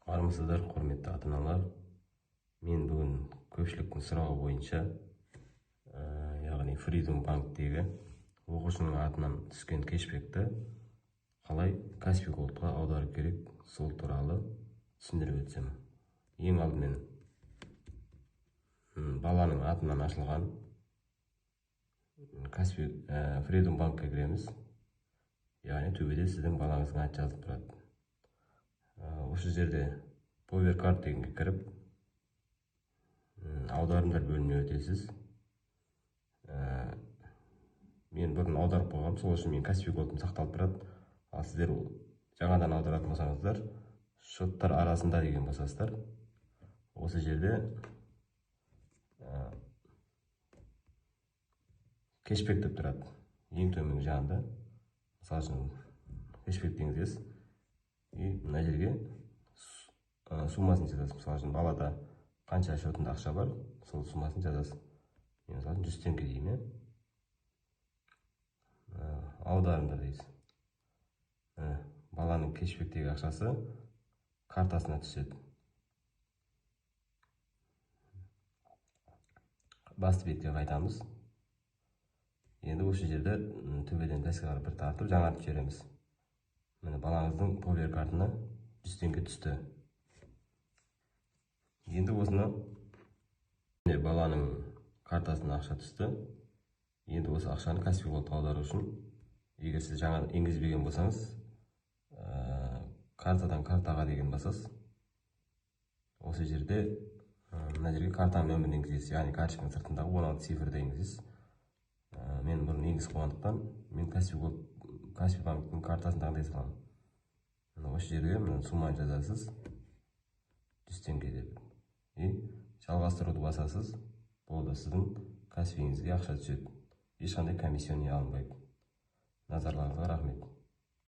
Армысыздар, құрметті ата-аналар. Мен бүгін көпшіліктің сұрағы бойынша, яғни Freedom банктегі оқушының атынан түскен кешбекті қалай Каспий Голдқа аудару керек, сол туралы түсіндіріп өтсем. Ең алдымен баланың атынан ашылған Каспий Freedom банкқа кіреміз. Яғни төбеде сіздің балаңыздың аты жазылып тұрады. Осы жерде Powercard дегенге кіріп, аударымдар бөліміне өтесіз. Мен бұрын аударып қойғам, сол үшін мен Каспий Голдым сақталып тұрады. Ал сіздер жаңадан аударатын болсаңыздар, шоттар арасында деген басасыздар. Осы жерде кешбек деп тұрады. Ең төменгі жағында, мысалы үшін кешбек деңіздесіз. Мына жерге суммасын жазасыз. Мысалы үшін балада қанша шотында ақша бар, сол суммасын жазасыз. Мен мысалы 100 теңге деймін. Аударымдар дейсіз. Баланың кешбектегі ақшасы картасына түседі. Басты бетке қайтамыз. Енді осы жерде төбеден тәсіл бір тартып жаңартып жібереміз. Міне балаңыздың Powercard'ына 100 теңге түсті. Енді осыны баланың картасына ақша түсті. Енді осы ақшаны Каспий Голдқа аудару үшін, егер сіз жаңа енгізбеген болсаңыз, картадан картаға деген басасыз. Осы жерде мына жерге картаның нөмірін енгізесіз, яғни карточканың сыртындағы 16 цифрді енгізесіз. Мен бұрын енгізіп қойғандықтан, мен Каспий банктың картасын таңдай саламын. Осы жерге сумманы жазасыз, 100 теңге деп. Жалғастыруды басасыз, болды, сіздің Каспийіңізге ақша түседі. Ешқандай комиссия алынбайды. Назарларыңызға рахмет.